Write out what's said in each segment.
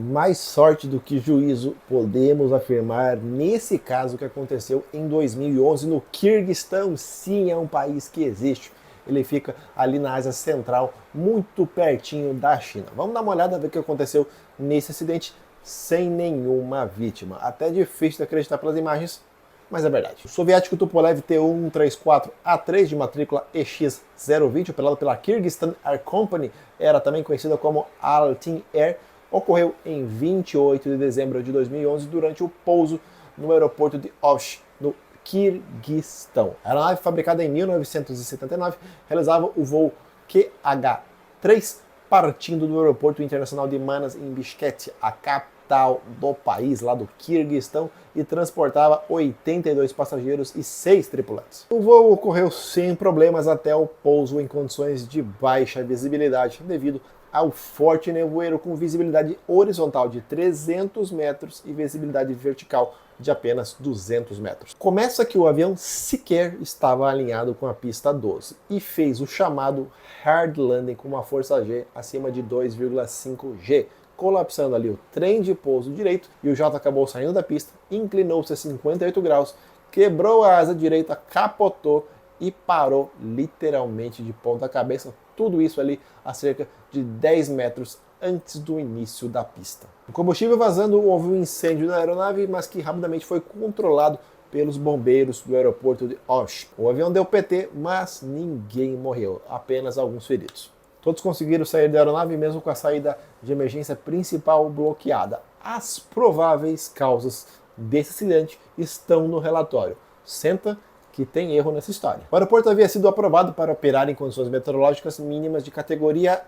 Mais sorte do que juízo, podemos afirmar nesse caso que aconteceu em 2011 no Quirguistão. Sim, é um país que existe. Ele fica ali na Ásia Central, muito pertinho da China. Vamos dar uma olhada, ver o que aconteceu nesse acidente sem nenhuma vítima. Até difícil de acreditar pelas imagens, mas é verdade. O soviético Tupolev Tu-134A3 de matrícula EX020, operado pela Kyrgyzstan Air Company, era também conhecida como Altin Air, ocorreu em 28 de dezembro de 2011 durante o pouso no aeroporto de Osh, no Quirguistão. A aeronave, fabricada em 1979, realizava o voo QH-3 partindo do aeroporto internacional de Manas em Bishkek, a capital do país, lá do Quirguistão, e transportava 82 passageiros e 6 tripulantes. O voo ocorreu sem problemas até o pouso em condições de baixa visibilidade, devido ao forte nevoeiro com visibilidade horizontal de 300 metros e visibilidade vertical de apenas 200 metros. Começa que o avião sequer estava alinhado com a pista 12 e fez o chamado hard landing com uma força G acima de 2,5 G, colapsando ali o trem de pouso direito, e o jato acabou saindo da pista, inclinou-se a 58 graus, quebrou a asa direita, capotou e parou literalmente de ponta cabeça, tudo isso ali a cerca de 10 metros antes do início da pista. O combustível vazando, houve um incêndio na aeronave, mas que rapidamente foi controlado pelos bombeiros do aeroporto de Osh. O avião deu PT, mas ninguém morreu, apenas alguns feridos. Todos conseguiram sair da aeronave mesmo com a saída de emergência principal bloqueada. As prováveis causas desse acidente estão no relatório. Senta que tem erro nessa história. O aeroporto havia sido aprovado para operar em condições meteorológicas mínimas de categoria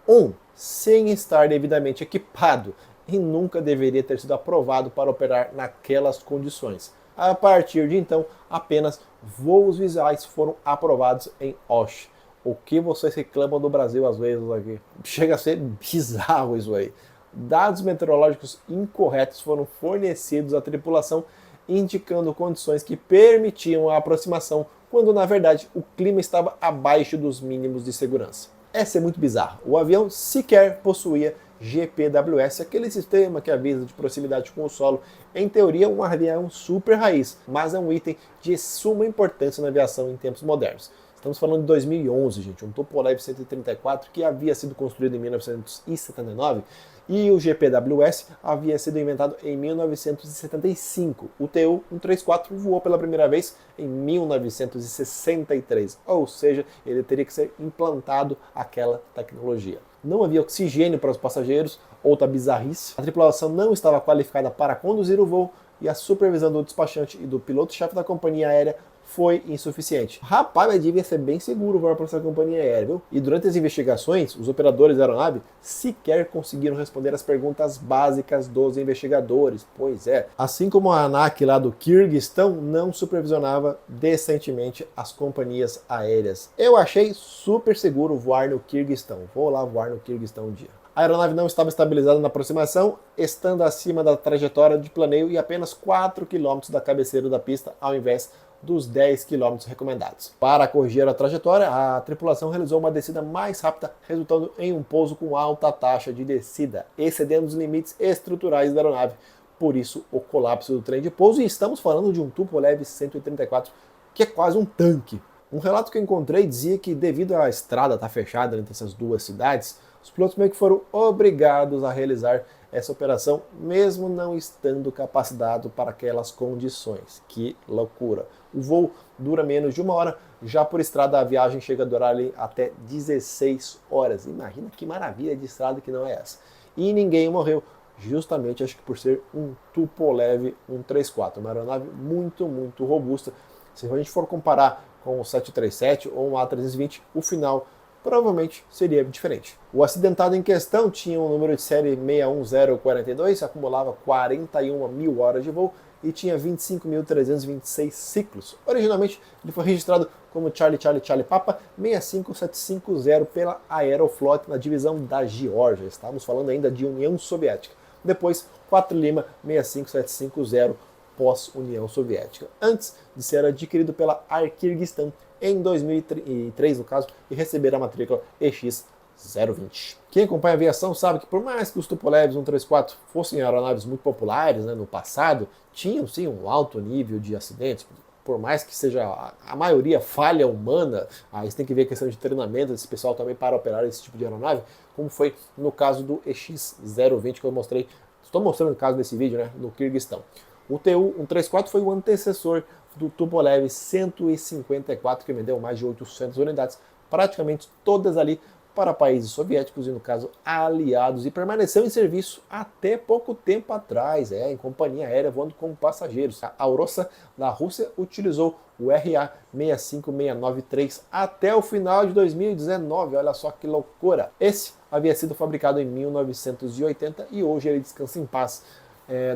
1, sem estar devidamente equipado, e nunca deveria ter sido aprovado para operar naquelas condições. A partir de então, apenas voos visuais foram aprovados em Osh. O que vocês reclamam do Brasil às vezes aqui? Chega a ser bizarro isso aí. Dados meteorológicos incorretos foram fornecidos à tripulação, indicando condições que permitiam a aproximação, quando na verdade o clima estava abaixo dos mínimos de segurança. Essa é muito bizarro. O avião sequer possuía GPWS, aquele sistema que avisa de proximidade com o solo. Em teoria, um avião super raiz, mas é um item de suma importância na aviação em tempos modernos. Estamos falando de 2011, gente, um Tupolev 134 que havia sido construído em 1979, e o GPWS havia sido inventado em 1975. O Tu-134 voou pela primeira vez em 1963, ou seja, ele teria que ser implantado aquela tecnologia. Não havia oxigênio para os passageiros, outra bizarrice. A tripulação não estava qualificada para conduzir o voo e a supervisão do despachante e do piloto-chefe da companhia aérea foi insuficiente. Rapaz, mas devia ser bem seguro voar para essa companhia aérea, viu? E durante as investigações, os operadores da aeronave sequer conseguiram responder as perguntas básicas dos investigadores. Pois é, assim como a ANAC lá do Quirguistão não supervisionava decentemente as companhias aéreas. Eu achei super seguro voar no Quirguistão. Vou lá voar no Quirguistão um dia. A aeronave não estava estabilizada na aproximação, estando acima da trajetória de planeio e apenas 4 km da cabeceira da pista, ao invés dos 10 km recomendados. Para corrigir a trajetória, a tripulação realizou uma descida mais rápida, resultando em um pouso com alta taxa de descida, excedendo os limites estruturais da aeronave. Por isso, o colapso do trem de pouso, e estamos falando de um Tupolev 134, que é quase um tanque. Um relato que eu encontrei dizia que, devido à estrada estar fechada entre essas duas cidades, os pilotos meio que foram obrigados a realizar essa operação, mesmo não estando capacitado para aquelas condições. Que loucura! O voo dura menos de 1 hora, já por estrada a viagem chega a durar ali até 16 horas. Imagina que maravilha de estrada que não é essa. E ninguém morreu, justamente acho que por ser um Tupolev 134, uma aeronave muito, muito robusta. Se a gente for comparar com o 737 ou um A320, o final provavelmente seria diferente. O acidentado em questão tinha um número de série 61042, acumulava 41 mil horas de voo e tinha 25.326 ciclos. Originalmente ele foi registrado como Charlie Charlie Charlie Papa 65750 pela Aeroflot na divisão da Geórgia. Estávamos falando ainda de União Soviética. Depois 4 Lima 65750 pós-União Soviética, antes de ser adquirido pela Air Kyrgyzstan em 2003, no caso, e receber a matrícula EX 020. Quem acompanha a aviação sabe que por mais que os Tupolev 134 fossem aeronaves muito populares, né, no passado, tinham sim um alto nível de acidentes, por mais que seja a maioria falha humana, aí você tem que ver a questão de treinamento desse pessoal também para operar esse tipo de aeronave, como foi no caso do EX-020 que eu mostrei, estou mostrando o caso desse vídeo, né, no Quirguistão. O Tu-134 foi o antecessor do Tupolev 154, que vendeu mais de 800 unidades, praticamente todas ali para países soviéticos e, no caso, aliados, e permaneceu em serviço até pouco tempo atrás, em companhia aérea voando como passageiros. A Aurossa da Rússia utilizou o RA-65693 até o final de 2019, olha só que loucura. Esse havia sido fabricado em 1980 e hoje ele descansa em paz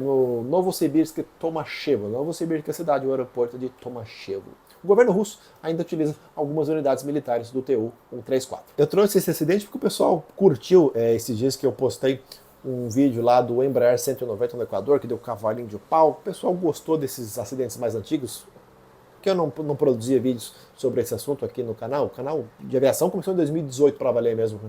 no Novosibirsk Tomashevo. Novosibirsk é a cidade, o aeroporto de Tomashevo. O governo russo ainda utiliza algumas unidades militares do Tu-134. Eu trouxe esse acidente porque o pessoal curtiu esses dias que eu postei um vídeo lá do Embraer 190 no Equador, que deu cavalinho de pau. O pessoal gostou desses acidentes mais antigos, que eu não produzia vídeos sobre esse assunto aqui no canal. O canal de aviação começou em 2018 para valer mesmo.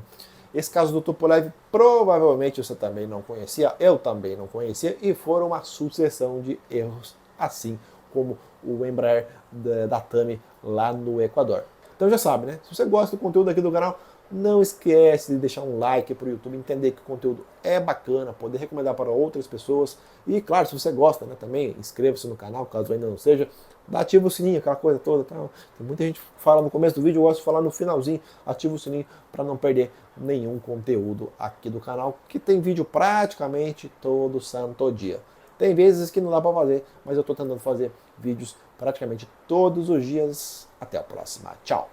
Esse caso do Tupolev provavelmente você também não conhecia, eu também não conhecia, e foram uma sucessão de erros, assim como o Embraer da TAMI lá no Equador. Então já sabe, né? Se você gosta do conteúdo aqui do canal, não esquece de deixar um like para o YouTube, entender que o conteúdo é bacana, poder recomendar para outras pessoas. E claro, se você gosta, né, também inscreva-se no canal, caso ainda não seja. Ativa o sininho, aquela coisa toda. Tal. Tem muita gente que fala no começo do vídeo, eu gosto de falar no finalzinho. Ativa o sininho para não perder nenhum conteúdo aqui do canal, que tem vídeo praticamente todo santo dia. Tem vezes que não dá para fazer, mas eu estou tentando fazer vídeos praticamente todos os dias. Até a próxima. Tchau!